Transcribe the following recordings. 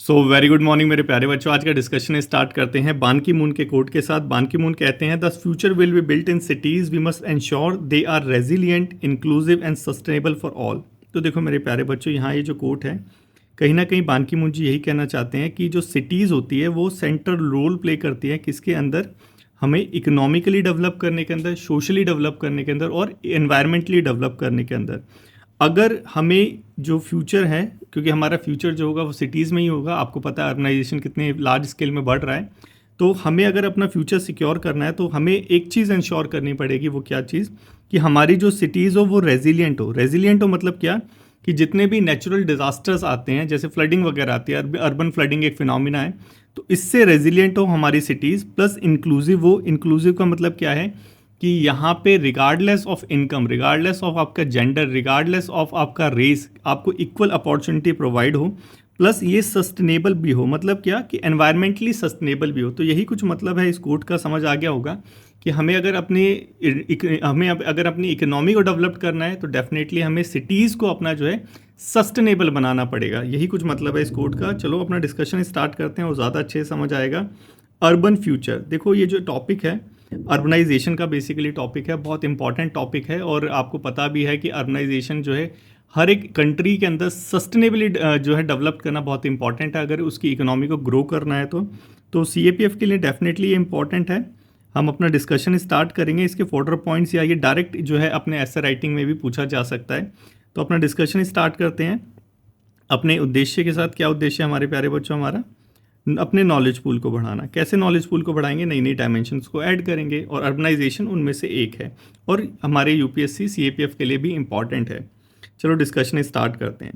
Very good morning मेरे प्यारे बच्चों। आज का डिस्कशन स्टार्ट करते हैं बान की मून के कोट के साथ। बान की मून कहते हैं the future will be built in cities, we must ensure they are resilient, inclusive and sustainable for all. तो देखो मेरे प्यारे बच्चों, यहाँ ये जो कोट है कहीं ना कहीं बान की मून जी यही कहना चाहते हैं कि जो सिटीज़ होती है वो सेंट्रल रोल प्ले करती है किसके अंदर, हमें इकोनॉमिकली डेवलप करने के अंदर, सोशली डेवलप करने के अंदर और एनवायरमेंटली डेवलप करने के अंदर। अगर हमें जो फ्यूचर है, क्योंकि हमारा फ्यूचर जो होगा वो सिटीज़ में ही होगा, आपको पता है अर्बनाइजेशन कितने लार्ज स्केल में बढ़ रहा है, तो हमें अगर अपना फ्यूचर सिक्योर करना है तो हमें एक चीज़ इंश्योर करनी पड़ेगी। वो क्या चीज़? कि हमारी जो सिटीज़ हो वो रेजिलिएंट हो। रेजिलिएंट हो मतलब क्या? कि जितने भी नेचुरल डिज़ास्टर्स आते हैं, जैसे फ्लडिंग वगैरह आती है, अर्बन फ्लडिंग एक फिनोमिना है, तो इससे रेजिलिएंट हो हमारी सिटीज़, प्लस इंक्लूसिव हो। इंक्लूसिव का मतलब क्या है? कि यहाँ पे regardless of income, regardless of आपका जेंडर, रिगार्डलेस ऑफ आपका रेस, आपको इक्वल अपॉर्चुनिटी प्रोवाइड हो, प्लस ये सस्टेनेबल भी हो। मतलब क्या? कि एनवायरमेंटली सस्टेनेबल भी हो। तो यही कुछ मतलब है इस कोट का। समझ आ गया होगा कि हमें अगर अपनी इकोनॉमी को डेवलप करना है तो डेफिनेटली हमें सिटीज़ को अपना जो है सस्टेनेबल बनाना पड़ेगा। यही कुछ मतलब है इस कोट का। चलो अपना डिस्कशन स्टार्ट करते हैं और ज़्यादा अच्छे से समझ आएगा। अर्बन फ्यूचर, देखो ये जो टॉपिक है अर्बनाइजेशन का बेसिकली टॉपिक है, बहुत इंपॉर्टेंट टॉपिक है। और आपको पता भी है कि अर्बनाइजेशन जो है हर एक कंट्री के अंदर सस्टेनेबली जो है डेवलप करना बहुत इंपॉर्टेंट है, अगर उसकी इकोनॉमी को ग्रो करना है तो सीएपीएफ के लिए डेफिनेटली ये इंपॉर्टेंट है। हम अपना डिस्कशन स्टार्ट करेंगे। इसके फॉर्डर पॉइंट्स या ये डायरेक्ट जो है अपने ऐसे राइटिंग में भी पूछा जा सकता है। तो अपना डिस्कशन स्टार्ट करते हैं अपने उद्देश्य के साथ। क्या उद्देश्य है हमारे प्यारे बच्चों? हमारा अपने नॉलेज पूल को बढ़ाना। कैसे नॉलेज पूल को बढ़ाएंगे? नई नई डायमेंशंस को ऐड करेंगे, और अर्बनाइजेशन उनमें से एक है और हमारे यूपीएससी सीएपीएफ के लिए भी इम्पॉर्टेंट है। चलो डिस्कशन स्टार्ट करते हैं।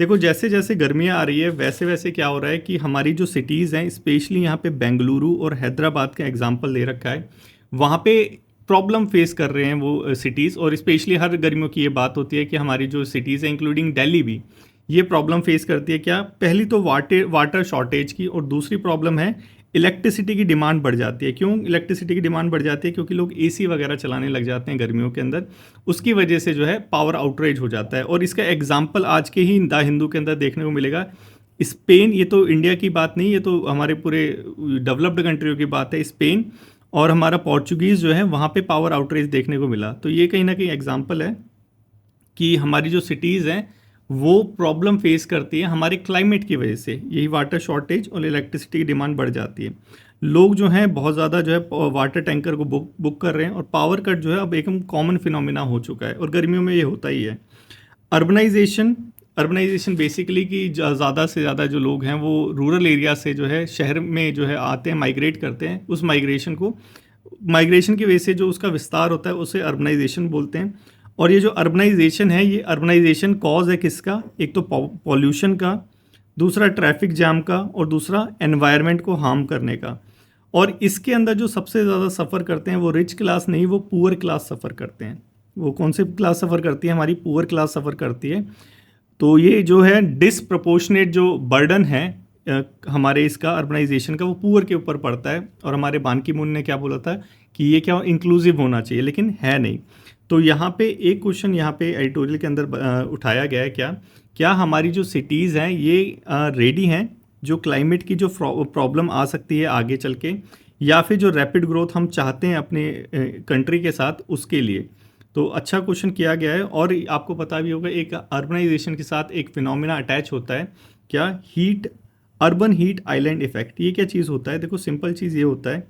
देखो जैसे जैसे गर्मियाँ आ रही है वैसे वैसे क्या हो रहा है कि हमारी जो सिटीज़ हैं, स्पेशली यहाँ पे बेंगलुरु और हैदराबाद का एग्जाम्पल ले रखा है, वहाँ पे प्रॉब्लम फेस कर रहे हैं वो सिटीज़। और स्पेशली हर गर्मियों की ये बात होती है कि हमारी जो सिटीज़ हैं इंक्लूडिंग दिल्ली भी ये प्रॉब्लम फेस करती है। क्या? पहली तो वाटर शॉर्टेज की, और दूसरी प्रॉब्लम है इलेक्ट्रिसिटी की डिमांड बढ़ जाती है। क्यों इलेक्ट्रिसिटी की डिमांड बढ़ जाती है? क्योंकि लोग एसी वगैरह चलाने लग जाते हैं गर्मियों के अंदर, उसकी वजह से जो है पावर आउटरेज हो जाता है। और इसका एग्जाम्पल आज के ही द हिंदू के अंदर देखने को मिलेगा। स्पेन, ये तो इंडिया की बात नहीं, ये तो हमारे पूरे डेवलप्ड कंट्रियों की बात है। स्पेन और हमारा पोर्चुगीज़ जो है वहाँ पे पावर आउटरेज देखने को मिला। तो ये कहीं ना कहीं एग्जाम्पल है कि हमारी जो सिटीज़ हैं वो प्रॉब्लम फेस करती है हमारे क्लाइमेट की वजह से। यही वाटर शॉर्टेज और इलेक्ट्रिसिटी की डिमांड बढ़ जाती है। लोग जो हैं बहुत ज़्यादा जो है वाटर टैंकर को बुक कर रहे हैं, और पावर कट जो है अब एकदम कॉमन फिनोमिना हो चुका है, और गर्मियों में ये होता ही है। अर्बनाइजेशन, अर्बनाइजेशन बेसिकली कि ज़्यादा से ज़्यादा जो लोग हैं वो रूरल एरिया से जो है शहर में जो है आते हैं, माइग्रेट करते हैं। उस माइग्रेशन की वजह से जो उसका विस्तार होता है उसे अर्बनाइजेशन बोलते हैं। और ये जो अर्बनाइजेशन है, ये अर्बनाइजेशन कॉज है किसका? एक तो पॉल्यूशन का, दूसरा ट्रैफिक जैम का, और दूसरा एनवायरनमेंट को हार्म करने का। और इसके अंदर जो सबसे ज़्यादा सफ़र करते हैं वो रिच क्लास नहीं, वो पुअर क्लास सफ़र करते हैं। वो कौन सी क्लास सफ़र करती है? हमारी पुअर क्लास सफ़र करती है। तो ये जो है डिसप्रपोर्शनेट जो बर्डन है हमारे इसका अर्बनाइजेशन का, वो पुअर के ऊपर पड़ता है। और हमारे बान की मून ने क्या बोला था कि ये क्या इंक्लूसिव होना चाहिए, लेकिन है नहीं। तो यहाँ पे एक क्वेश्चन यहाँ पे एडिटोरियल के अंदर उठाया गया है। क्या हमारी जो सिटीज़ हैं ये रेडी हैं जो क्लाइमेट की जो प्रॉब्लम आ सकती है आगे चल के, या फिर जो रैपिड ग्रोथ हम चाहते हैं अपने कंट्री के साथ उसके लिए? तो अच्छा क्वेश्चन किया गया है। और आपको पता भी होगा एक अर्बनाइजेशन के साथ एक फिनोमिना अटैच होता है। क्या? Heat, urban heat island effect. ये क्या चीज़ होता है? देखो सिंपल चीज़ ये होता है,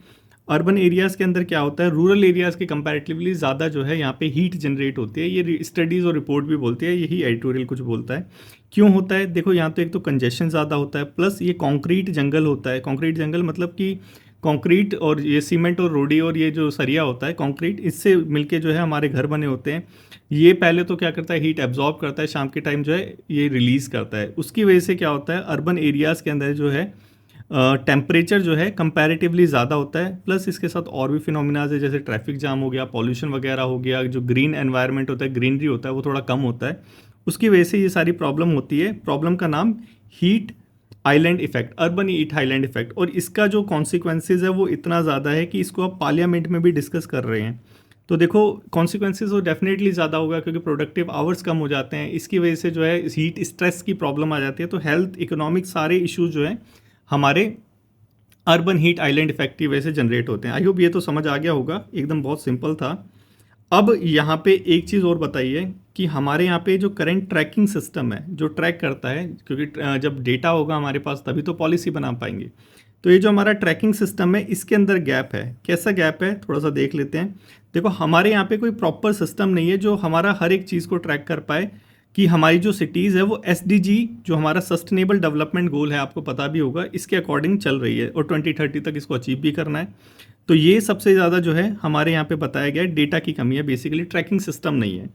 अर्बन एरियाज़ के अंदर क्या होता है, रूरल एरियाज़ के कंपैरेटिवली ज़्यादा जो है यहाँ पे हीट जनरेट होती है। ये स्टडीज़ और रिपोर्ट भी बोलती है, यही एडिटोरियल कुछ बोलता है। क्यों होता है? देखो यहाँ तो एक तो कंजेशन ज़्यादा होता है, प्लस ये कॉन्क्रीट जंगल होता है। कॉन्क्रीट जंगल मतलब कि कंक्रीट और ये सीमेंट और रोडी और ये जो सरिया होता है कंक्रीट, इससे मिलके जो है हमारे घर बने होते हैं। ये पहले तो क्या करता है, हीट एब्जॉर्ब करता है, शाम के टाइम जो है ये रिलीज़ करता है। उसकी वजह से क्या होता है, अर्बन एरियाज़ के अंदर जो है टेम्परेचर जो है कंपैरेटिवली ज़्यादा होता है। प्लस इसके साथ और भी फिनोमिनाज है, जैसे ट्रैफिक जाम हो गया, पॉल्यूशन वगैरह हो गया, जो ग्रीन एनवायरनमेंट होता है, ग्रीनरी होता है, वो थोड़ा कम होता है। उसकी वजह से ये सारी प्रॉब्लम होती है। प्रॉब्लम का नाम heat island effect, urban heat island effect. और इसका जो कॉन्सिक्वेंसेज है वो इतना ज़्यादा है कि इसको अब पार्लियामेंट में भी डिस्कस कर रहे हैं। तो देखो कॉन्सिक्वेंसेज तो डेफिनेटली ज़्यादा होगा क्योंकि प्रोडक्टिव आवर्स कम हो जाते हैं, इसकी वजह से जो है हीट स्ट्रेस की प्रॉब्लम आ जाती है। तो हेल्थ इकोनॉमिक सारे इश्यूज जो हैं हमारे अर्बन हीट आइलैंड इफेक्ट की वजह से जनरेट होते हैं। आई होप ये तो समझ आ गया होगा, एकदम बहुत सिंपल था। अब यहाँ पे एक चीज़ और बताइए कि हमारे यहाँ पे जो करंट ट्रैकिंग सिस्टम है जो ट्रैक करता है, क्योंकि जब डेटा होगा हमारे पास तभी तो पॉलिसी बना पाएंगे। तो ये जो हमारा ट्रैकिंग सिस्टम है इसके अंदर गैप है। कैसा गैप है थोड़ा सा देख लेते हैं। देखो हमारे यहाँ पे कोई प्रॉपर सिस्टम नहीं है जो हमारा हर एक चीज़ को ट्रैक कर पाए कि हमारी जो सिटीज़ है वो एसडीजी जो हमारा सस्टेनेबल डेवलपमेंट गोल है, आपको पता भी होगा, इसके अकॉर्डिंग चल रही है और 2030 तक इसको अचीव भी करना है। तो ये सबसे ज़्यादा जो है हमारे यहाँ पे बताया गया है, डेटा की कमी है, बेसिकली ट्रैकिंग सिस्टम नहीं है।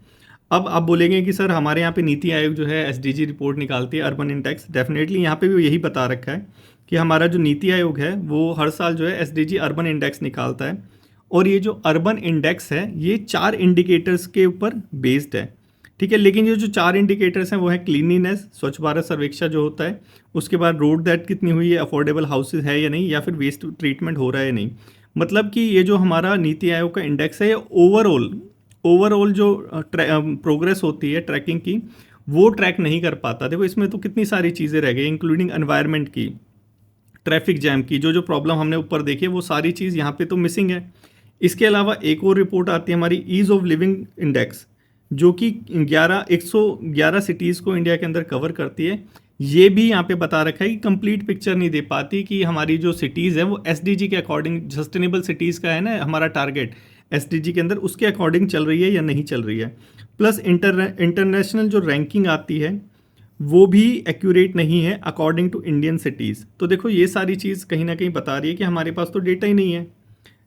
अब आप बोलेंगे कि सर हमारे यहाँ पे नीति आयोग जो है एसडीजी रिपोर्ट निकालती है अर्बन इंडेक्स, डेफिनेटली यहाँ पे भी यही बता रखा है कि हमारा जो नीति आयोग है वो हर साल जो है एसडीजी अर्बन इंडेक्स निकालता है। और ये जो अर्बन इंडेक्स है ये 4 इंडिकेटर्स के ऊपर बेस्ड है, ठीक है। लेकिन ये जो 4 इंडिकेटर्स हैं वो है क्लीनिनेस, स्वच्छ भारत सर्वेक्षण जो होता है, उसके बाद रोड डेप्थ कितनी हुई है, अफोर्डेबल हाउसेज है या नहीं, या फिर वेस्ट ट्रीटमेंट हो रहा है या नहीं। मतलब कि ये जो हमारा नीति आयोग का इंडेक्स है ये ओवरऑल जो प्रोग्रेस होती है ट्रैकिंग की वो ट्रैक नहीं कर पाता। देखो इसमें तो कितनी सारी चीज़ें रह गई, इंक्लूडिंग एनवायरनमेंट की, ट्रैफिक जैम की, जो जो प्रॉब्लम हमने ऊपर देखी है वो सारी चीज़ यहाँ पे तो मिसिंग है। इसके अलावा एक और रिपोर्ट आती है हमारी ईज़ ऑफ लिविंग इंडेक्स, जो कि 111 सिटीज़ को इंडिया के अंदर कवर करती है। ये भी यहाँ पे बता रखा है कि कंप्लीट पिक्चर नहीं दे पाती कि हमारी जो सिटीज़ है वो एसडीजी के अकॉर्डिंग, सस्टेनेबल सिटीज़ का है ना हमारा टारगेट एसडीजी के अंदर, उसके अकॉर्डिंग चल रही है या नहीं चल रही है। प्लस इंटरनेशनल जो रैंकिंग आती है वो भी एक्यूरेट नहीं है अकॉर्डिंग टू इंडियन सिटीज़। तो देखो ये सारी चीज़ कहीं ना कहीं बता रही है कि हमारे पास तो डेटा ही नहीं है।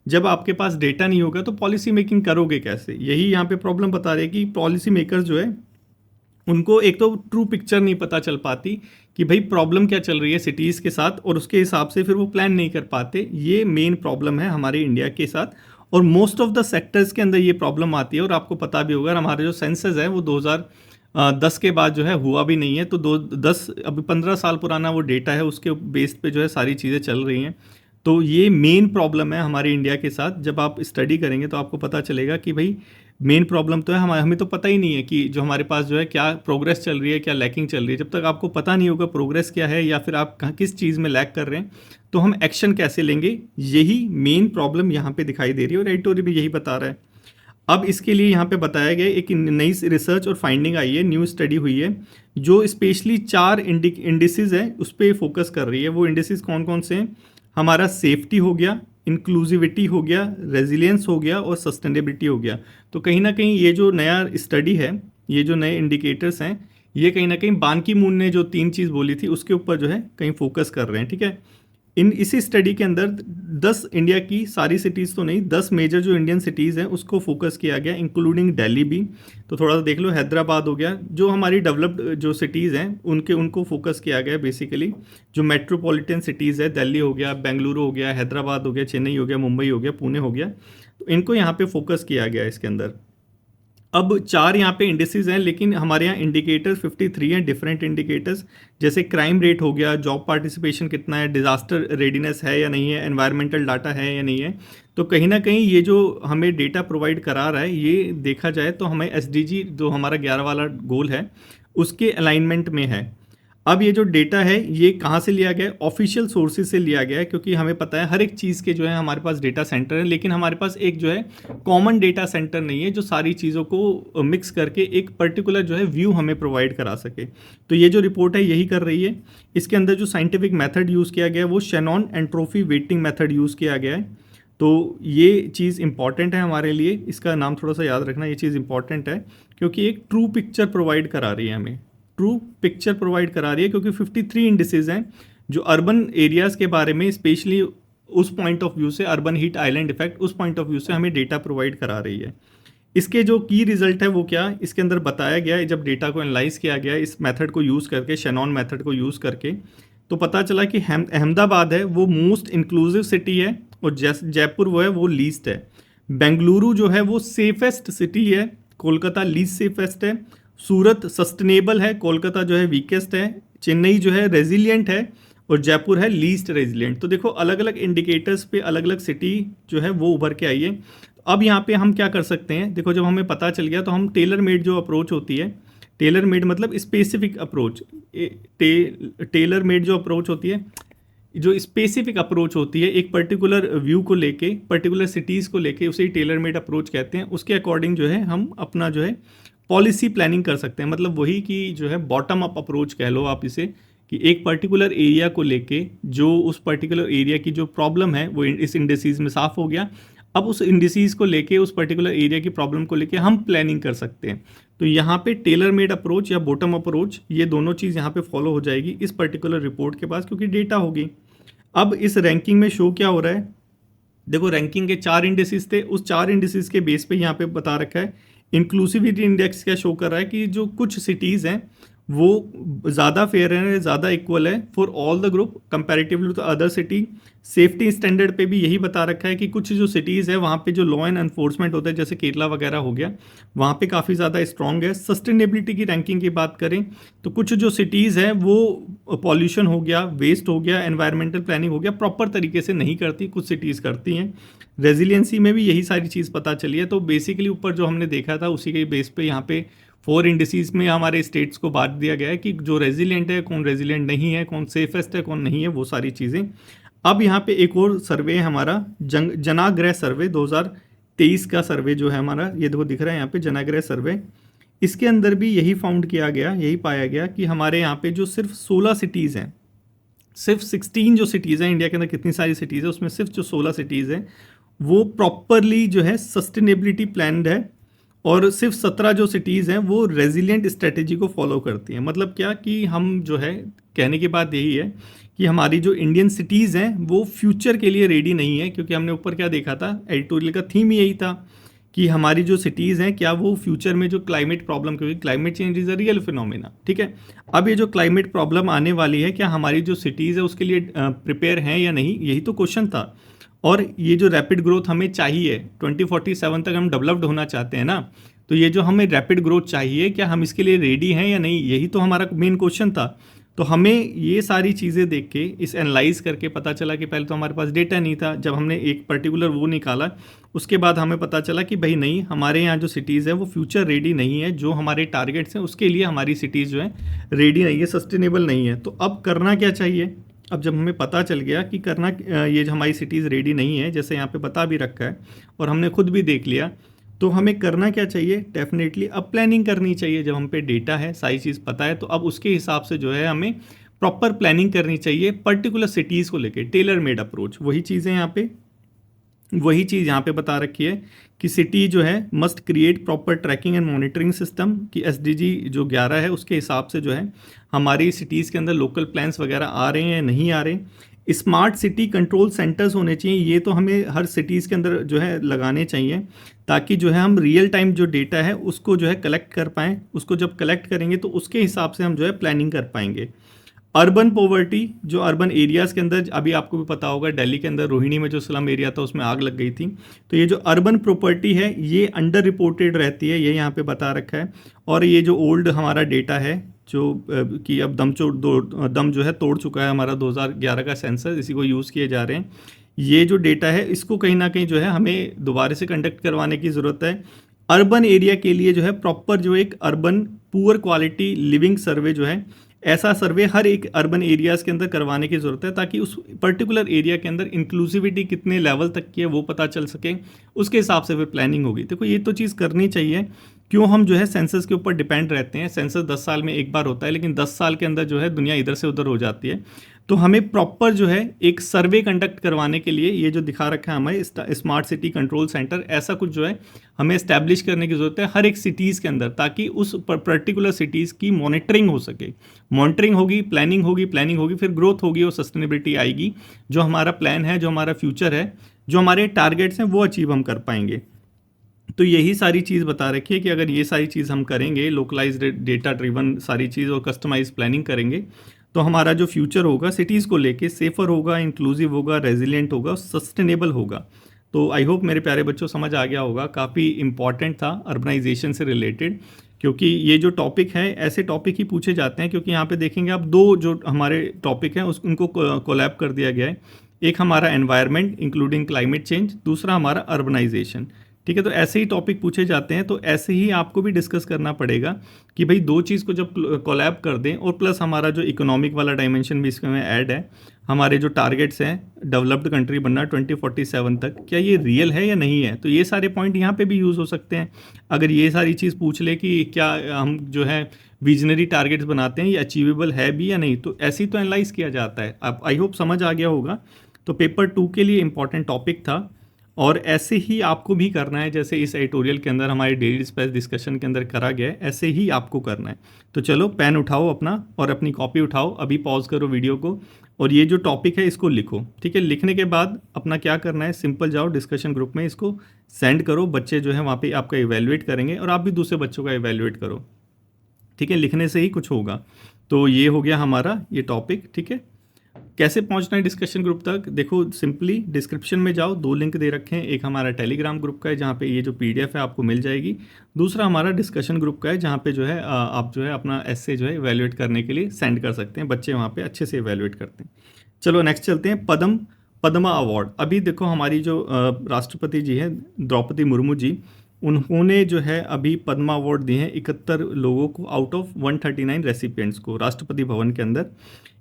जब आपके पास डेटा नहीं होगा तो पॉलिसी मेकिंग करोगे कैसे, यही यहाँ पे प्रॉब्लम बता रही है कि पॉलिसी मेकर्स जो है उनको एक तो ट्रू पिक्चर नहीं पता चल पाती कि भाई प्रॉब्लम क्या चल रही है सिटीज़ के साथ, और उसके हिसाब से फिर वो प्लान नहीं कर पाते। ये मेन प्रॉब्लम है हमारे इंडिया के साथ, और मोस्ट ऑफ द सेक्टर्स के अंदर ये प्रॉब्लम आती है। और आपको पता भी होगा हमारे जो सेंसस है वो 2010 के बाद जो है हुआ भी नहीं है, तो 10 अभी 15 साल पुराना वो डेटा है, उसके बेस पे जो है सारी चीज़ें चल रही हैं। तो ये मेन प्रॉब्लम है हमारे इंडिया के साथ। जब आप स्टडी करेंगे तो आपको पता चलेगा कि भाई मेन प्रॉब्लम तो है हमें तो पता ही नहीं है कि जो हमारे पास जो है क्या प्रोग्रेस चल रही है, क्या लैकिंग चल रही है। जब तक आपको पता नहीं होगा प्रोग्रेस क्या है या फिर आप किस चीज़ में लैक कर रहे हैं, तो हम एक्शन कैसे लेंगे, यही मेन प्रॉब्लम यहाँ पे दिखाई दे रही है और एडिटोरियल भी यही बता रहा है। अब इसके लिए यहाँ पे बताया गया एक नई रिसर्च और फाइंडिंग आई है, न्यू स्टडी हुई है जो स्पेशली 4 इंडिसेस है उस पर फोकस कर रही है। वो इंडिसेस कौन कौन से हैं, हमारा सेफ्टी हो गया, इंक्लूसिविटी हो गया, रेजिलियंस हो गया और सस्टेनेबिलिटी हो गया। तो कहीं ना कहीं ये जो नया स्टडी है, ये जो नए इंडिकेटर्स हैं, ये कहीं ना कहीं बान की मून ने जो 3 चीज़ बोली थी उसके ऊपर जो है कहीं फोकस कर रहे हैं, ठीक है। इसी स्टडी के अंदर 10 इंडिया की सारी सिटीज़ तो नहीं, 10 मेजर जो इंडियन सिटीज़ हैं उसको फोकस किया गया, इंक्लूडिंग दिल्ली भी। तो थोड़ा सा देख लो, हैदराबाद हो गया, जो हमारी डेवलप्ड जो सिटीज़ हैं उनको फोकस किया गया बेसिकली। जो मेट्रोपॉलिटन सिटीज़ है, दिल्ली हो गया, बेंगलुरु हो गया, हैदराबाद हो गया, चेन्नई हो गया, मुंबई हो गया, पुणे हो गया, तो इनको यहाँ पे फोकस किया गया इसके अंदर। अब 4 यहाँ पे इंडिसेस हैं, लेकिन हमारे यहाँ इंडिकेटर्स 53 हैं, डिफरेंट इंडिकेटर्स, जैसे क्राइम रेट हो गया, जॉब पार्टिसिपेशन कितना है, डिज़ास्टर रेडीनेस है या नहीं है, एनवायरमेंटल डाटा है या नहीं है। तो कहीं ना कहीं ये जो हमें डेटा प्रोवाइड करा रहा है, ये देखा जाए तो हमें एसडीजी जो हमारा 11 वाला गोल है उसके अलाइनमेंट में है। अब ये जो डेटा है ये कहाँ से लिया गया है, ऑफिशियल सोर्सेज से लिया गया है, क्योंकि हमें पता है हर एक चीज़ के जो है हमारे पास डेटा सेंटर है, लेकिन हमारे पास एक जो है कॉमन डेटा सेंटर नहीं है जो सारी चीज़ों को मिक्स करके एक पर्टिकुलर जो है व्यू हमें प्रोवाइड करा सके। तो ये जो रिपोर्ट है यही कर रही है। इसके अंदर जो साइंटिफिक मेथड यूज़ किया गया है वो शेनॉन एंट्रोफी वेटिंग मेथड यूज़ किया गया है। तो ये चीज़ इंपॉर्टेंट है हमारे लिए, इसका नाम थोड़ा सा याद रखना, ये चीज़ इंपॉर्टेंट है क्योंकि एक ट्रू पिक्चर प्रोवाइड करा रही है, हमें ट्रू पिक्चर प्रोवाइड करा रही है, क्योंकि 53 इंडिसेस हैं जो अर्बन एरियाज़ के बारे में स्पेशली उस पॉइंट ऑफ व्यू से, अर्बन हीट आइलैंड इफेक्ट उस पॉइंट ऑफ व्यू से हमें डेटा प्रोवाइड करा रही है। इसके जो की रिजल्ट है वो क्या, इसके अंदर बताया गया है, जब डेटा को एनालाइज किया गया इस मेथड को यूज़ करके, शेनॉन मेथड को यूज़ करके, तो पता चला कि अहमदाबाद है वो मोस्ट इंक्लूसिव सिटी है और जयपुर वो है वो लीस्ट है। बेंगलुरु जो है वो सेफेस्ट सिटी है, कोलकाता लीस्ट सेफेस्ट है, सूरत सस्टेनेबल है, कोलकाता जो है वीकेस्ट है, चेन्नई जो है रेजिलियंट है और जयपुर है लीस्ट रेजिलियंट। तो देखो अलग अलग इंडिकेटर्स पे अलग अलग सिटी जो है वो उभर के आई है। अब यहाँ पे हम क्या कर सकते हैं, देखो जब हमें पता चल गया तो हम टेलर मेड जो अप्रोच होती है, टेलर मेड मतलब स्पेसिफिक अप्रोच, टेलर मेड जो अप्रोच होती है, जो स्पेसिफिक अप्रोच होती है एक पर्टिकुलर व्यू को लेके, पर्टिकुलर सिटीज़ को लेके, उसे ही टेलर मेड अप्रोच कहते हैं। उसके अकॉर्डिंग जो है हम अपना जो है पॉलिसी प्लानिंग कर सकते हैं। मतलब वही कि जो है बॉटम अप अप्रोच कह लो आप इसे, कि एक पर्टिकुलर एरिया को लेके जो उस पर्टिकुलर एरिया की जो प्रॉब्लम है वो इस इंडिसीज में साफ हो गया। अब उस इंडिसीज को लेके, उस पर्टिकुलर एरिया की प्रॉब्लम को लेके हम प्लानिंग कर सकते हैं। तो यहाँ पे टेलर मेड अप्रोच या बॉटम अप्रोच, ये दोनों चीज़ यहाँ पे फॉलो हो जाएगी इस पर्टिकुलर रिपोर्ट के पास, क्योंकि डेटा होगी। अब इस रैंकिंग में शो क्या हो रहा है, देखो रैंकिंग के 4 इंडिसेस थे, उस 4 इंडिसेस के बेस पे यहाँ पे बता रखा है। इंक्लूसिविटी इंडेक्स क्या शो कर रहा है कि जो कुछ सिटीज़ हैं वो ज़्यादा फेयर है, ज़्यादा इक्वल है for all the group comparatively to other city. Safety standard पे भी यही बता रखा है कि कुछ जो सिटीज़ है वहाँ पे जो लॉ एंड एनफोर्समेंट होता है, जैसे केरला वगैरह हो गया, वहाँ पे काफ़ी ज़्यादा स्ट्रॉन्ग है। सस्टेनेबिलिटी की रैंकिंग की बात करें तो कुछ जो सिटीज़ हैं वो पॉल्यूशन हो गया, वेस्ट हो गया, एनवायरमेंटल प्लानिंग हो गया, प्रॉपर तरीके से नहीं करती, कुछ सिटीज़ करती हैं। रेजिलियंसी में भी यही सारी चीज़ पता चली है। तो बेसिकली ऊपर जो हमने देखा था उसी के बेस पे यहाँ पे 4 इंडिसीज में हमारे स्टेट्स को बांट दिया गया है कि जो रेजिलियंट है, कौन रेजिलियंट नहीं है, कौन सेफेस्ट है, कौन नहीं है, वो सारी चीज़ें। अब यहाँ पे एक और सर्वे है हमारा, जनाग्रह सर्वे 2023 का सर्वे जो है हमारा, ये देखो दिख रहा है यहाँ पे जनाग्रह सर्वे। इसके अंदर भी यही फाउंड किया गया, यही पाया गया कि हमारे यहाँ पे जो सिर्फ 16 सिटीज़ हैं, सिर्फ 16 जो सिटीज़ हैं, इंडिया के अंदर कितनी सारी सिटीज़ है उसमें सिर्फ जो 16 सिटीज़ हैं वो प्रॉपरली जो है सस्टेनेबिलिटी प्लान्ड है, और सिर्फ 17 जो सिटीज़ हैं वो रेजिलिएंट स्ट्रेटेजी को फॉलो करती हैं। मतलब क्या कि हम जो है, कहने की बात यही है कि हमारी जो इंडियन सिटीज़ हैं वो फ्यूचर के लिए रेडी नहीं है, क्योंकि हमने ऊपर क्या देखा था, एडिटोरियल का थीम ही यही था कि हमारी जो सिटीज़ हैं क्या वो फ्यूचर में जो क्लाइमेट प्रॉब्लम, क्योंकि climate change is a real phenomena, ठीक है। अब ये जो क्लाइमेट प्रॉब्लम आने वाली है, क्या हमारी जो सिटीज़ है उसके लिए प्रिपेयर हैं या नहीं, यही तो क्वेश्चन था। और ये जो रैपिड ग्रोथ हमें चाहिए, 2047 तक हम डेवलप्ड होना चाहते हैं ना, तो ये जो हमें रैपिड ग्रोथ चाहिए, क्या हम इसके लिए रेडी हैं या नहीं, यही तो हमारा मेन क्वेश्चन था। तो हमें ये सारी चीज़ें देख के, इस एनालाइज करके पता चला कि पहले तो हमारे पास डेटा नहीं था, जब हमने एक पर्टिकुलर वो निकाला उसके बाद हमें पता चला कि भाई नहीं, हमारे यहाँ जो सिटीज़ है वो फ्यूचर रेडी नहीं है, जो हमारे टारगेट्स हैं उसके लिए हमारी सिटीज़ जो है रेडी नहीं है, सस्टेनेबल नहीं है। तो अब करना क्या चाहिए, अब जब हमें पता चल गया कि करना, ये जो हमारी सिटीज़ रेडी नहीं है, जैसे यहाँ पे बता भी रखा है और हमने खुद भी देख लिया, तो हमें करना क्या चाहिए, डेफिनेटली अब प्लानिंग करनी चाहिए। जब हम पे डेटा है, सारी चीज़ पता है, तो अब उसके हिसाब से जो है हमें प्रॉपर प्लानिंग करनी चाहिए पर्टिकुलर सिटीज़ को लेके, टेलर मेड अप्रोच। वही चीज़ है यहाँ पे, वही चीज़ यहाँ पे बता रखी है कि सिटी जो है must create proper tracking and monitoring system, कि SDG जो 11 है उसके हिसाब से जो है हमारी सिटीज़ के अंदर लोकल प्लान्स वगैरह आ रहे हैं या नहीं आ रहे। स्मार्ट सिटी कंट्रोल सेंटर्स होने चाहिए, ये तो हमें हर सिटीज़ के अंदर जो है लगाने चाहिए, ताकि जो है हम रियल टाइम जो डेटा है उसको जो है कलेक्ट कर पाएँ। उसको जब कलेक्ट करेंगे तो उसके हिसाब से हम जो है प्लानिंग कर पाएंगे। अर्बन पॉवर्टी, जो अर्बन एरियाज़ के अंदर, अभी आपको भी पता होगा दिल्ली के अंदर रोहिणी में जो स्लम एरिया था उसमें आग लग गई थी, तो ये जो अर्बन प्रॉपर्टी है ये अंडर रिपोर्टेड रहती है, ये यहाँ पे बता रखा है। और ये जो ओल्ड हमारा डेटा है जो कि अब दम जो है तोड़ चुका है, हमारा 2011 का सेंसस, इसी को यूज़ किए जा रहे हैं। ये जो डेटा है इसको कहीं ना कहीं जो है हमें दोबारा से कंडक्ट करवाने की ज़रूरत है। अर्बन एरिया के लिए जो है प्रॉपर जो एक अर्बन पुअर क्वालिटी लिविंग सर्वे जो है, ऐसा सर्वे हर एक अर्बन एरियाज़ के अंदर करवाने की ज़रूरत है, ताकि उस पर्टिकुलर एरिया के अंदर इंक्लूसिविटी कितने लेवल तक की है वो पता चल सके, उसके हिसाब से फिर प्लानिंग होगी। देखो ये तो चीज़ करनी चाहिए, क्यों हम जो है सेंसस के ऊपर डिपेंड रहते हैं। सेंसस 10 साल में एक बार होता है, लेकिन 10 साल के अंदर जो है दुनिया इधर से उधर हो जाती है। तो हमें प्रॉपर जो है एक सर्वे कंडक्ट करवाने के लिए ये जो दिखा रखा है हमारे स्मार्ट सिटी कंट्रोल सेंटर, ऐसा कुछ जो है हमें इस्टेब्लिश करने की ज़रूरत है हर एक सिटीज़ के अंदर, ताकि उस पर्टिकुलर सिटीज़ की मॉनिटरिंग हो सके। मॉनिटरिंग होगी, प्लानिंग होगी, फिर ग्रोथ होगी और सस्टेनेबिलिटी आएगी। जो हमारा प्लान है, जो हमारा फ्यूचर है, जो हमारे टारगेट्स हैं, वो अचीव हम कर पाएंगे। तो यही सारी चीज़ बता रखी है कि अगर ये सारी चीज़ हम करेंगे, लोकलाइज्ड डेटा ड्रिवन सारी चीज़ और कस्टमाइज प्लानिंग करेंगे, तो हमारा जो फ्यूचर होगा सिटीज़ को लेके सेफ़र होगा, इंक्लूसिव होगा, रेजिलिएंट होगा, सस्टेनेबल होगा। तो आई होप मेरे प्यारे बच्चों समझ आ गया होगा, काफ़ी इंपॉर्टेंट था अर्बनाइजेशन से रिलेटेड, क्योंकि ये जो टॉपिक है ऐसे टॉपिक ही पूछे जाते हैं। क्योंकि यहाँ पे देखेंगे आप, दो जो हमारे टॉपिक हैं उनको कोलैब कर दिया गया है। एक हमारा एनवायरनमेंट इंक्लूडिंग क्लाइमेट चेंज, दूसरा हमारा अर्बनाइजेशन, ठीक है। तो ऐसे ही टॉपिक पूछे जाते हैं, तो ऐसे ही आपको भी डिस्कस करना पड़ेगा कि भाई दो चीज़ को जब कोलैब कर दें, और प्लस हमारा जो इकोनॉमिक वाला डायमेंशन भी इसमें ऐड है, हमारे जो टारगेट्स हैं डेवलप्ड कंट्री बनना 2047 तक, क्या ये रियल है या नहीं है, तो ये सारे पॉइंट यहाँ पे भी यूज़ हो सकते हैं। अगर ये सारी चीज़ पूछ ले कि क्या हम जो है विजनरी टारगेट्स बनाते हैं ये अचीवेबल है भी या नहीं, तो ऐसे ही तो एनालाइज किया जाता है। अब आई होप समझ आ गया होगा। तो पेपर 2 के लिए इंपॉर्टेंट टॉपिक था, और ऐसे ही आपको भी करना है, जैसे इस एडिटोरियल के अंदर हमारे डेली स्पेस डिस्कशन के अंदर करा गया है, ऐसे ही आपको करना है। तो चलो पेन उठाओ अपना और अपनी कॉपी उठाओ, अभी पॉज करो वीडियो को, और ये जो टॉपिक है इसको लिखो। ठीक है, लिखने के बाद अपना क्या करना है, सिंपल जाओ डिस्कशन ग्रुप में, इसको सेंड करो, बच्चे जो है वहाँ पे आपका इवैल्यूएट करेंगे, और आप भी दूसरे बच्चों का इवैल्यूएट करो। ठीक है, लिखने से ही कुछ होगा। तो ये हो गया हमारा ये टॉपिक। ठीक है, कैसे पहुंचना है डिस्कशन ग्रुप तक, देखो सिंपली डिस्क्रिप्शन में जाओ, 2 लिंक दे रखे हैं, एक हमारा टेलीग्राम ग्रुप का है जहाँ पे ये जो पीडीएफ है आपको मिल जाएगी, दूसरा हमारा डिस्कशन ग्रुप का है जहाँ पे जो है आप जो है अपना एस्से जो है इवैल्यूएट करने के लिए सेंड कर सकते हैं, बच्चे वहाँ पे अच्छे से इवैल्यूएट करते हैं। चलो नेक्स्ट चलते हैं, पद्मा अवार्ड। अभी देखो हमारी जो राष्ट्रपति जी हैं द्रौपदी मुर्मू जी, उन्होंने जो है अभी पद्मा अवार्ड दिए हैं 71 लोगों को आउट ऑफ 139 रेसिपिएंट्स को राष्ट्रपति भवन के अंदर।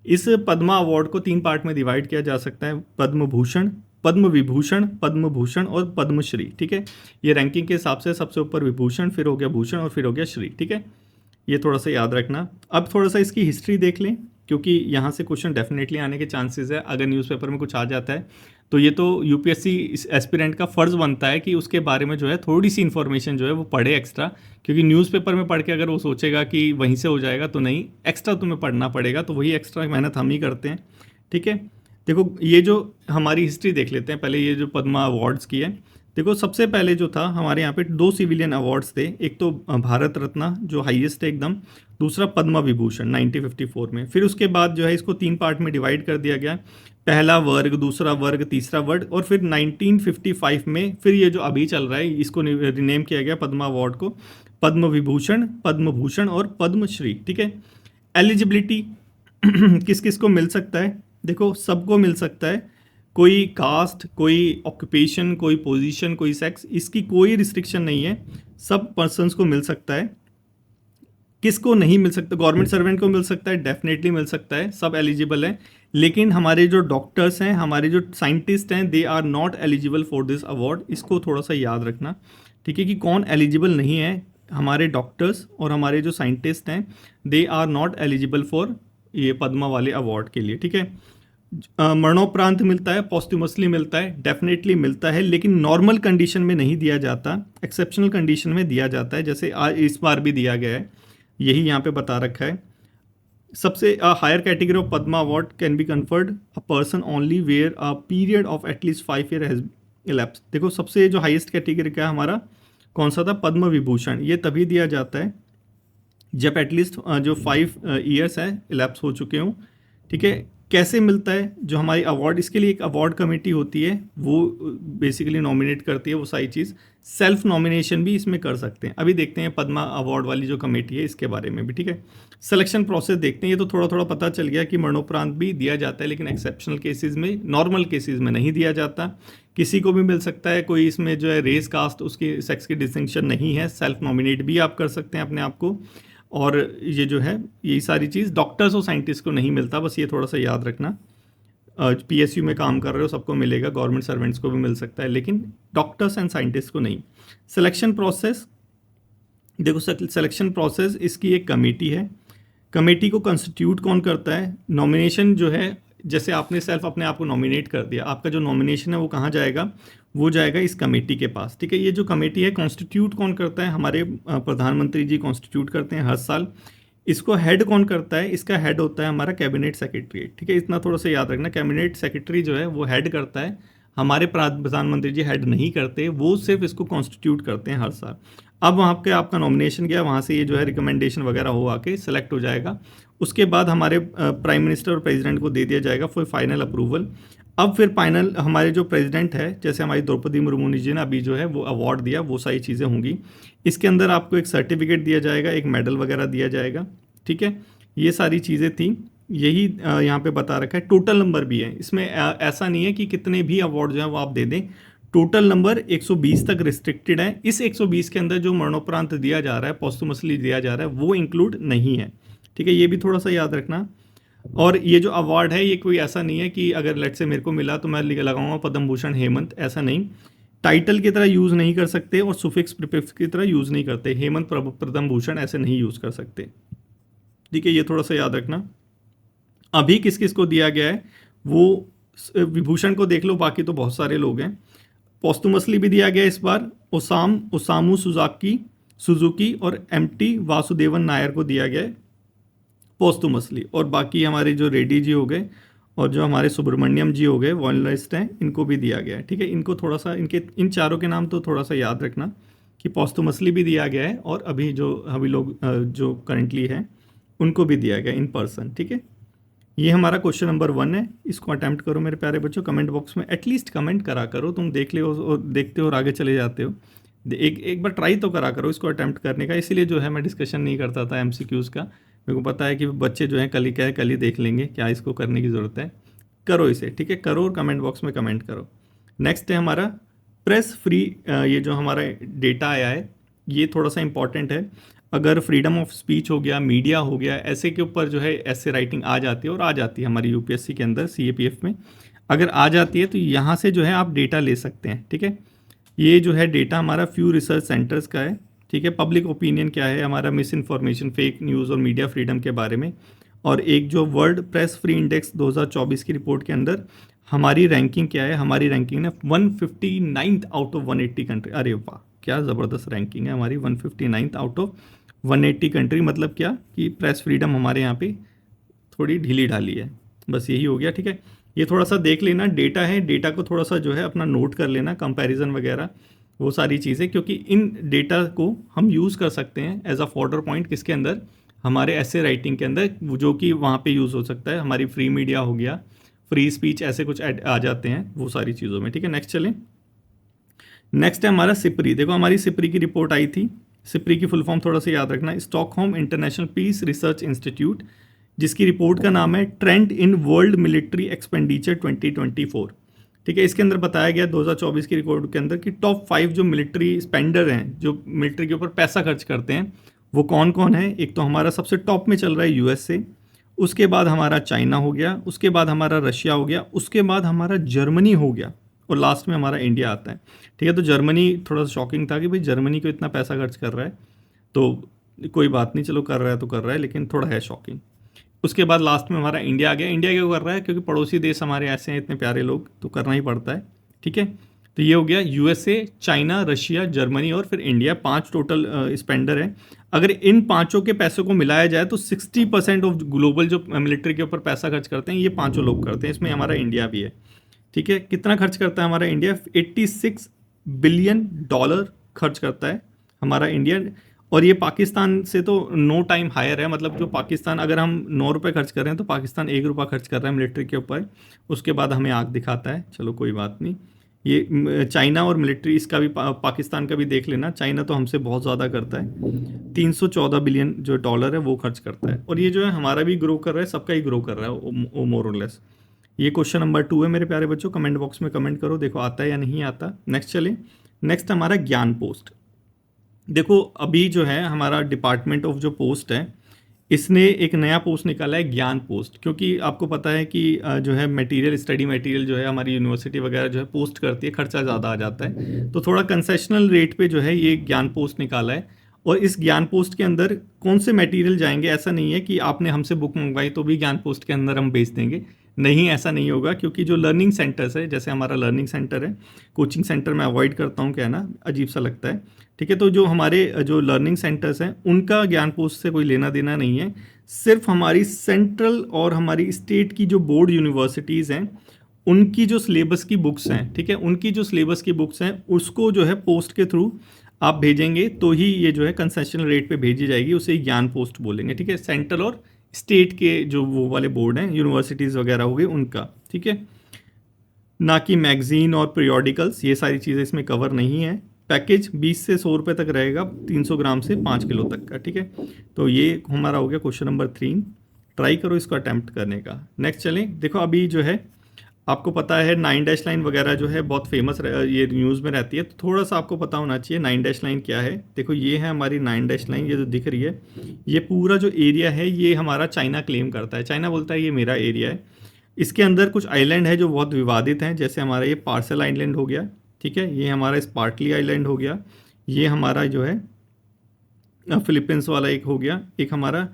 इस पद्मा अवार्ड को 3 पार्ट में डिवाइड किया जा सकता है, पद्म भूषण, पद्म विभूषण, पद्म भूषण और पद्मश्री। ठीक है, ये रैंकिंग के हिसाब से सबसे ऊपर विभूषण, फिर हो गया भूषण और फिर हो गया श्री। ठीक है, ये थोड़ा सा याद रखना। अब थोड़ा सा इसकी हिस्ट्री देख लें, क्योंकि यहाँ से क्वेश्चन डेफिनेटली आने के चांसेस है। अगर न्यूज़पेपर में कुछ आ जाता है तो ये तो यूपीएससी एस्पिरेंट का फ़र्ज़ बनता है कि उसके बारे में जो है थोड़ी सी इन्फॉर्मेशन जो है वो पढ़े एक्स्ट्रा, क्योंकि न्यूज़पेपर में पढ़ के अगर वो सोचेगा कि वहीं से हो जाएगा तो नहीं, एक्स्ट्रा तुम्हें पढ़ना पड़ेगा। तो वही एक्स्ट्रा मेहनत हम ही करते हैं। ठीक है, देखो ये जो हमारी हिस्ट्री देख लेते हैं पहले, ये जो पद्मा अवार्ड्स की है। देखो सबसे पहले जो था हमारे यहाँ पे 2 सिविलियन अवार्ड्स थे, एक तो भारत रत्न जो हाईएस्ट है एकदम, दूसरा पद्मा विभूषण 1954 में। फिर उसके बाद जो है इसको 3 पार्ट में डिवाइड कर दिया गया, पहला वर्ग, दूसरा वर्ग, तीसरा वर्ग, और फिर 1955 में फिर ये जो अभी चल रहा है इसको रिनेम किया गया पद्मा अवार्ड को पद्म विभूषण, पद्म भूषण और पद्मश्री। ठीक है, एलिजिबिलिटी किस किस को मिल सकता है, देखो सबको मिल सकता है, कोई कास्ट, कोई ऑक्यूपेशन, कोई पोजीशन, कोई सेक्स, इसकी कोई रिस्ट्रिक्शन नहीं है, सब पर्सन्स को मिल सकता है। किसको नहीं मिल सकता, गवर्नमेंट सर्वेंट को मिल सकता है, डेफिनेटली मिल सकता है, सब एलिजिबल हैं। लेकिन हमारे जो डॉक्टर्स हैं, हमारे जो साइंटिस्ट हैं, they are not eligible for this award. इसको थोड़ा सा याद रखना। ठीक है, कि कौन एलिजिबल नहीं है, हमारे डॉक्टर्स और हमारे जो साइंटिस्ट हैं, they are not eligible for ये पद्मा वाले अवार्ड के लिए। ठीक है, मरणोपरांत मिलता है, पॉस्ट्यूमसली मिलता है, डेफिनेटली मिलता है, लेकिन नॉर्मल कंडीशन में नहीं दिया जाता, एक्सेप्शनल कंडीशन में दिया जाता है, जैसे आज इस बार भी दिया गया है, यही यहाँ पे बता रखा है। सबसे higher category of Padma award can be conferred a person only where a period of at least 5 year has elapse. देखो सबसे जो हाईएस्ट कैटेगरी का हमारा कौन सा था, पद्म विभूषण, ये तभी दिया जाता है जब एटलीस्ट जो 5 ईयर्स है इलैप्स हो चुके हों। ठीक है, कैसे मिलता है जो हमारी अवार्ड, इसके लिए एक अवार्ड कमेटी होती है, वो बेसिकली नॉमिनेट करती है वो सारी चीज़। सेल्फ नॉमिनेशन भी इसमें कर सकते हैं। अभी देखते हैं पद्मा अवार्ड वाली जो कमेटी है इसके बारे में भी। ठीक है, सिलेक्शन प्रोसेस देखते हैं। ये तो थोड़ा थोड़ा पता चल गया कि मरणोपरांत भी दिया जाता है, लेकिन एक्सेप्शनल केसेस में, नॉर्मल केसेस में नहीं दिया जाता। किसी को भी मिल सकता है, कोई इसमें जो है रेस कास्ट उसकी सेक्स की डिस्टिंक्शन नहीं है, सेल्फ नॉमिनेट भी आप कर सकते हैं अपने आप को। और ये जो है यही सारी चीज़ डॉक्टर्स और साइंटिस्ट को नहीं मिलता, बस ये थोड़ा सा याद रखना। पीएसयू में काम कर रहे हो सबको मिलेगा, गवर्नमेंट सर्वेंट्स को भी मिल सकता है, लेकिन डॉक्टर्स एंड साइंटिस्ट को नहीं। सिलेक्शन प्रोसेस देखो, सिलेक्शन प्रोसेस इसकी एक कमेटी है। कमेटी को कंस्टिट्यूट कौन करता है, नॉमिनेशन जो है, जैसे आपने सेल्फ अपने आप को नॉमिनेट कर दिया, आपका जो नॉमिनेशन है वो कहाँ जाएगा, वो जाएगा इस कमेटी के पास। ठीक है, ये जो कमेटी है कॉन्स्टिट्यूट कौन करता है, हमारे प्रधानमंत्री जी कॉन्स्टिट्यूट करते हैं हर साल। इसको हेड कौन करता है, इसका हेड होता है हमारा कैबिनेट सेक्रेटरी। ठीक है, इतना थोड़ा सा याद रखना, कैबिनेट सेक्रेटरी जो है वो हेड करता है, हमारे प्रधानमंत्री जी हेड नहीं करते, वो सिर्फ इसको कॉन्स्टिट्यूट करते हैं हर साल। अब वहाँ पे आपका नॉमिनेशन गया, वहाँ से ये जो है रिकमेंडेशन वगैरह हो आके सेलेक्ट हो जाएगा। उसके बाद हमारे प्राइम मिनिस्टर और प्रेसिडेंट को दे दिया जाएगा फॉर फाइनल अप्रूवल। अब फिर फाइनल हमारे जो प्रेसिडेंट है, जैसे हमारी द्रौपदी मुर्मू जी ने अभी जो है वो अवार्ड दिया, वो सारी चीज़ें होंगी। इसके अंदर आपको एक सर्टिफिकेट दिया जाएगा, एक मेडल वगैरह दिया जाएगा। ठीक है, ये सारी चीज़ें थी, यही यहाँ पे बता रखा है। टोटल नंबर भी है इसमें, ऐसा नहीं है कि कितने भी अवार्ड जो हैं वो आप दे दें, टोटल नंबर 120 तक रिस्ट्रिक्टेड है। इस 120 के अंदर जो मरणोपरांत दिया जा रहा है, पोस्टुमसली दिया जा रहा है, वो इंक्लूड नहीं है। ठीक है, ये भी थोड़ा सा याद रखना। और ये जो अवार्ड है ये कोई ऐसा नहीं है कि अगर लेट से मेरे को मिला तो मैं लगाऊंगा पद्म भूषण हेमंत, ऐसा नहीं। टाइटल की तरह यूज़ नहीं कर सकते और सुफिक्स प्रीफिक्स की तरह यूज़ नहीं करते। हेमंत, पद्म भूषण ऐसे नहीं यूज़ कर सकते। ठीक है, ये थोड़ा सा याद रखना। अभी किस किस को दिया गया है वो विभूषण को देख लो, बाकी तो बहुत सारे लोग हैं। पोस्टुमसली भी दिया गया इस बार, ओसामू सुजुकी और एमटी वासुदेवन नायर को दिया गया है पोस्टुमसली। और बाकी हमारे जो रेड्डी जी हो गए और जो हमारे सुब्रमण्यम जी हो गए वॉयलिस्ट हैं, इनको भी दिया गया है। ठीक है, इनको थोड़ा सा इन चारों के नाम तो थोड़ा सा याद रखना कि पोस्टुमसली भी दिया गया है और अभी लोग जो करंटली हैं उनको भी दिया गया इन पर्सन। ठीक है, ये हमारा क्वेश्चन नंबर 1 है। इसको अटैम्प्ट करो मेरे प्यारे बच्चों, कमेंट बॉक्स में एटलीस्ट कमेंट करा करो। तुम देख ले और देखते हो और आगे चले जाते हो, एक बार ट्राई तो करा करो इसको अटैम्प्ट करने का। इसीलिए जो है मैं डिस्कशन नहीं करता था एमसीक्यूज़ का, मेरे को पता है कि बच्चे जो हैं कल ही देख लेंगे, क्या इसको करने की ज़रूरत है। करो इसे, ठीक है, करो और कमेंट बॉक्स में कमेंट करो। नेक्स्ट है हमारा प्रेस फ्री। ये जो हमारा डेटा आया है ये थोड़ा सा इंपॉर्टेंट है। अगर फ्रीडम ऑफ स्पीच हो गया, मीडिया हो गया, ऐसे के ऊपर जो है ऐसे राइटिंग आ जाती है और आ जाती है हमारी यूपीएससी के अंदर सीएपीएफ में अगर आ जाती है तो यहाँ से जो है आप डेटा ले सकते हैं। ठीक है, ये जो है डेटा हमारा फ्यू रिसर्च सेंटर्स का है। ठीक है, पब्लिक ओपिनियन क्या है हमारा, मिस इन्फॉर्मेशन, फेक न्यूज़ और मीडिया फ्रीडम के बारे में। और एक जो वर्ल्ड प्रेस फ्री इंडेक्स 2024 की रिपोर्ट के अंदर हमारी रैंकिंग क्या है, हमारी रैंकिंग है 159th आउट ऑफ 180 कंट्री। अरे वाह, क्या ज़बरदस्त रैंकिंग है हमारी, 159th आउट ऑफ 180 कंट्री। मतलब क्या कि प्रेस फ्रीडम हमारे यहाँ पे थोड़ी ढीली ढाली है, बस यही हो गया। ठीक है, ये थोड़ा सा देख लेना, डेटा है, डेटा को थोड़ा सा जो है अपना नोट कर लेना, कंपैरिजन वगैरह वो सारी चीज़ें, क्योंकि इन डेटा को हम यूज़ कर सकते हैं एज अ फॉर्डर पॉइंट किसके अंदर, हमारे ऐसे राइटिंग के अंदर, जो कि वहाँ पे यूज़ हो सकता है। हमारी फ्री मीडिया हो गया, फ्री स्पीच, ऐसे कुछ आ जाते हैं वो सारी चीज़ों में। ठीक है, नेक्स्ट चलें। नेक्स्ट है हमारा सिपरी। देखो हमारी सिपरी की रिपोर्ट आई थी। सिपरी की फुल फॉर्म थोड़ा सा याद रखना, Stockholm International Peace Research Institute, जिसकी रिपोर्ट का नाम है trend in world military expenditure 2024। ठीक है, इसके अंदर बताया गया 2024 की रिपोर्ट के अंदर कि टॉप 5 जो मिलिट्री स्पेंडर हैं, जो मिलिट्री के ऊपर पैसा खर्च करते हैं, वो कौन कौन है। एक तो हमारा सबसे टॉप में चल रहा है यूएसए, उसके बाद हमारा चाइना हो गया, उसके बाद हमारा रशिया हो गया, उसके बाद हमारा जर्मनी हो गया और लास्ट में हमारा इंडिया आता है। ठीक है, तो जर्मनी थोड़ा सा शॉकिंग था कि भाई जर्मनी को इतना पैसा खर्च कर रहा है, तो कोई बात नहीं, चलो कर रहा है तो कर रहा है, लेकिन थोड़ा है शॉकिंग। उसके बाद लास्ट में हमारा इंडिया आ गया। इंडिया क्यों कर रहा है, क्योंकि पड़ोसी देश हमारे ऐसे हैं इतने प्यारे लोग, तो करना ही पड़ता है। ठीक है, तो ये हो गया यूएसए, चाइना, रशिया, जर्मनी और फिर इंडिया, 5 टोटल स्पेंडर हैं। अगर इन पांचों के पैसों को मिलाया जाए तो 60% ऑफ ग्लोबल जो मिलिट्री के ऊपर पैसा खर्च करते हैं ये पांचों लोग करते हैं, इसमें हमारा इंडिया भी है। ठीक है, कितना खर्च करता है हमारा इंडिया, $86 बिलियन खर्च करता है हमारा इंडिया। और ये पाकिस्तान से तो नो टाइम हायर है, मतलब जो पाकिस्तान, अगर हम 9 रुपये खर्च कर रहे हैं तो पाकिस्तान 1 रुपया खर्च कर रहा है मिलिट्री के ऊपर, उसके बाद हमें आग दिखाता है। चलो कोई बात नहीं, ये चाइना और मिलिट्री इसका भी पाकिस्तान का भी देख लेना। चाइना तो हमसे बहुत ज़्यादा करता है, 314 बिलियन जो डॉलर है वो खर्च करता है। और ये जो है हमारा भी ग्रो कर रहा है, सबका ही ग्रो कर रहा है मोर और लेस। ये क्वेश्चन नंबर 2 है मेरे प्यारे बच्चों, कमेंट बॉक्स में कमेंट करो, देखो आता है या नहीं आता। नेक्स्ट चले। नेक्स्ट हमारा ज्ञान पोस्ट। देखो अभी जो है हमारा डिपार्टमेंट ऑफ जो पोस्ट है, इसने एक नया पोस्ट निकाला है ज्ञान पोस्ट, क्योंकि आपको पता है कि जो है मटेरियल, स्टडी मटेरियल जो है हमारी यूनिवर्सिटी वगैरह जो है पोस्ट करती है, खर्चा ज़्यादा आ जाता है, तो थोड़ा कंसेशनल रेट पे जो है ये ज्ञान पोस्ट निकाला है। और इस ज्ञान पोस्ट के अंदर कौन से मटेरियल जाएंगे, ऐसा नहीं है कि आपने हमसे बुक मंगवाई तो भी ज्ञान पोस्ट के अंदर हम बेच देंगे, नहीं, ऐसा नहीं होगा। क्योंकि जो लर्निंग सेंटर्स है, जैसे हमारा लर्निंग सेंटर है, कोचिंग सेंटर मैं अवॉइड करता हूँ कहना, अजीब सा लगता है। ठीक है, तो जो हमारे जो लर्निंग सेंटर्स हैं उनका ज्ञान पोस्ट से कोई लेना देना नहीं है, सिर्फ हमारी सेंट्रल और हमारी स्टेट की जो बोर्ड यूनिवर्सिटीज़ हैं उनकी जो सिलेबस की बुक्स हैं, ठीक है, उनकी जो सिलेबस की बुक्स हैं उसको जो है पोस्ट के थ्रू आप भेजेंगे तो ही ये जो है कंसेशनल रेट पे भेजी जाएगी, उसे ज्ञान पोस्ट बोलेंगे। ठीक है, सेंट्रल और स्टेट के जो वो वाले बोर्ड हैं, यूनिवर्सिटीज़ वगैरह हो गए उनका। ठीक है, ना कि मैगजीन और पीरियोडिकल्स, ये सारी चीज़ें इसमें कवर नहीं है। पैकेज 20 से 100 रुपये तक रहेगा, 300 ग्राम से 5 किलो तक का। ठीक है, तो ये हमारा हो गया क्वेश्चन नंबर 3, ट्राई करो इसको अटैम्प्ट करने का। नेक्स्ट चलें। देखो अभी जो है आपको पता है 9 डैश लाइन वगैरह जो है बहुत फेमस ये न्यूज़ में रहती है, तो थोड़ा सा आपको पता होना चाहिए 9 डैश लाइन क्या है। देखो ये है हमारी 9 डैश लाइन, ये जो दिख रही है, ये पूरा जो एरिया है ये हमारा चाइना क्लेम करता है। चाइना बोलता है ये मेरा एरिया है। इसके अंदर कुछ आइलैंड है जो बहुत विवादित हैं, जैसे हमारा ये पार्सल आइलैंड हो गया, ठीक है, ये हमारा स्पार्टली आइलैंड हो गया, ये हमारा जो है फिलीपींस वाला एक हो गया, एक हमारा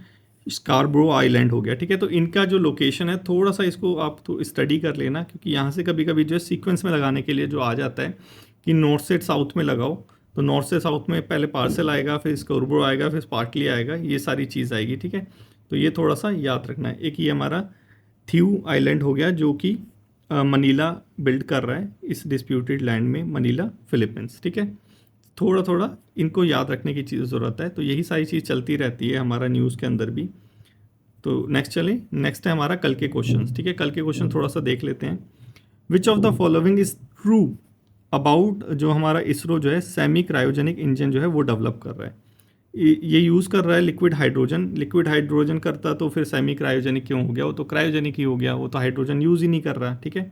स्कारब्रो आइलैंड हो गया, ठीक है। तो इनका जो लोकेशन है थोड़ा सा इसको आप तो स्टडी कर लेना, क्योंकि यहाँ से कभी कभी जो है सीक्वेंस में लगाने के लिए जो आ जाता है कि नॉर्थ से साउथ में लगाओ, तो नॉर्थ से साउथ में पहले पार्सल आएगा, फिर स्कारब्रो आएगा, फिर स्पार्टली आएगा, ये सारी चीज़ आएगी, ठीक है। तो ये थोड़ा सा याद रखना है। एक ये हमारा थ्यू आइलैंड हो गया जो कि मनीला बिल्ड कर रहा है इस डिस्प्यूटेड लैंड में, मनीला फिलीपींस, ठीक है। थोड़ा थोड़ा इनको याद रखने की चीज़ ज़रूरत है। तो यही सारी चीज़ चलती रहती है हमारा न्यूज़ के अंदर भी। तो नेक्स्ट चलें, नेक्स्ट है हमारा कल के क्वेश्चन, ठीक है। कल के क्वेश्चन थोड़ा सा देख लेते हैं। Which of the following is true about जो हमारा इसरो जो है सेमी क्रायोजेनिक इंजन जो है वो डेवलप कर रहा है। ये यूज़ कर रहा है लिक्विड हाइड्रोजन। लिक्विड हाइड्रोजन करता तो फिर सेमी क्रायोजेनिक क्यों हो गया, वो तो क्रायोजेनिक ही हो गया, वो तो हाइड्रोजन यूज़ ही नहीं कर रहा, ठीक है।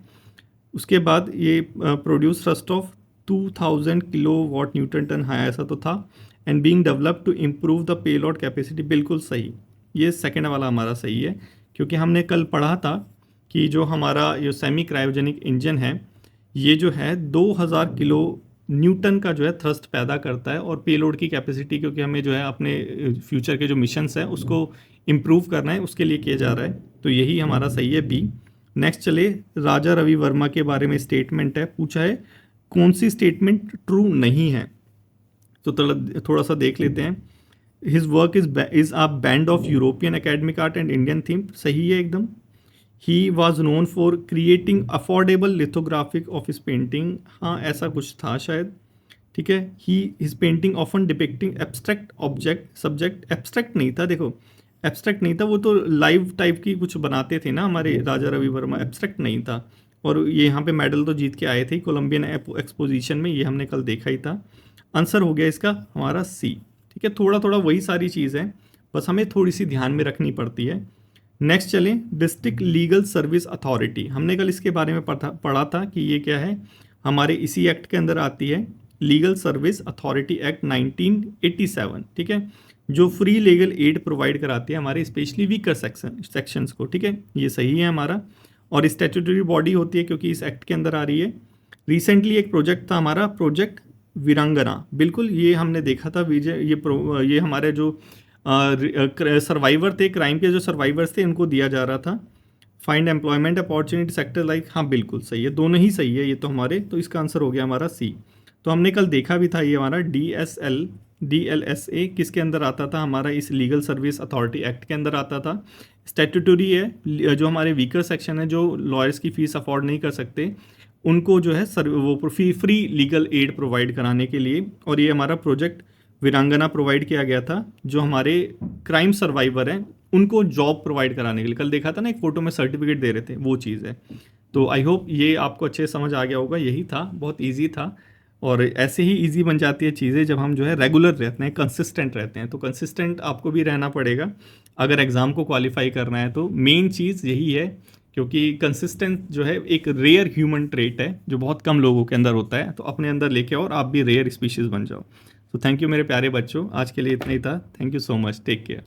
उसके बाद ये produce thrust of 2000 kilo watt newton ton है, ऐसा तो था, and being develop to improve the payload capacity, बिल्कुल सही। ये सेकंड वाला हमारा सही है, क्योंकि हमने कल पढ़ा था कि जो हमारा ये सेमी क्रायोजेनिक इंजन है ये जो है 2000 किलो न्यूटन का जो है थ्रस्ट पैदा करता है, और पेलोड की कैपेसिटी, क्योंकि हमें जो है अपने फ्यूचर के जो मिशंस हैं उसको इम्प्रूव करना है, उसके लिए किया जा रहा है। तो यही हमारा सही है, बी। नेक्स्ट चले, राजा रवि वर्मा के बारे में स्टेटमेंट है, पूछा है कौन सी स्टेटमेंट ट्रू नहीं है, तो थोड़ा सा देख लेते हैं। His work is a band of European academic art and Indian theme, सही है एकदम। He was known for creating affordable lithographic of his painting, हाँ ऐसा कुछ था शायद, ठीक है। He his painting often depicting abstract object subject, abstract नहीं था, देखो एब्स्ट्रैक्ट नहीं था, वो तो लाइव टाइप की कुछ बनाते थे ना हमारे राजा रवि वर्मा, एब्स्ट्रैक्ट नहीं था। और ये यहाँ पे मेडल तो जीत के आए थे कोलंबियन एक्सपोजिशन में, ये हमने कल देखा ही था। आंसर हो गया इसका हमारा सी, ठीक है। थोड़ा थोड़ा वही सारी चीज़ है, बस हमें थोड़ी सी ध्यान में रखनी पड़ती है। नेक्स्ट चलें, डिस्ट्रिक्ट लीगल सर्विस अथॉरिटी, हमने कल इसके बारे में पढ़ा था कि ये क्या है, हमारे इसी एक्ट के अंदर आती है, लीगल सर्विस अथॉरिटी एक्ट 1987, ठीक है, जो फ्री लीगल एड प्रोवाइड कराती है हमारे स्पेशली वीकर सेक्शंस को, ठीक है, ये सही है हमारा। और स्टैट्यूटरी बॉडी होती है क्योंकि इस एक्ट के अंदर आ रही है। रिसेंटली एक प्रोजेक्ट था हमारा, प्रोजेक्ट वीरांगना, बिल्कुल ये हमने देखा था विजय, ये हमारे जो सर्वाइवर थे, क्राइम के जो सर्वाइवर्स थे उनको दिया जा रहा था। Find employment opportunity sector like, हाँ बिल्कुल सही है, दोनों ही सही है ये तो हमारे, तो इसका आंसर हो गया हमारा सी। तो हमने कल देखा भी था ये हमारा DLSA किसके अंदर आता था, हमारा इस लीगल सर्विस अथॉरिटी एक्ट के अंदर आता था। स्टैट्यूटरी है, जो हमारे वीकर सेक्शन है, जो लॉयर्स की फ़ीस अफोर्ड नहीं कर सकते, उनको जो है वो फ्री लीगल एड प्रोवाइड कराने के लिए। और ये हमारा प्रोजेक्ट वीरांगना प्रोवाइड किया गया था, जो हमारे क्राइम सर्वाइवर हैं उनको जॉब प्रोवाइड कराने के लिए। कल देखा था ना एक फ़ोटो में सर्टिफिकेट दे रहे थे, वो चीज़ है। तो आई होप ये आपको अच्छे समझ आ गया होगा, यही था, बहुत ईजी था। और ऐसे ही ईजी बन जाती है चीज़ें जब हम जो है रेगुलर रहते हैं, कंसिस्टेंट रहते हैं। तो कंसिस्टेंट आपको भी रहना पड़ेगा अगर एग्ज़ाम को क्वालिफाई करना है, तो मेन चीज़ यही है, क्योंकि कंसिस्टेंट जो है एक रेयर ह्यूमन ट्रेट है जो बहुत कम लोगों के अंदर होता है। तो अपने अंदर लेके और आप भी रेयर स्पीशीज़ बन जाओ। तो थैंक यू मेरे प्यारे बच्चों, आज के लिए इतना ही था। Thank you so much, take care.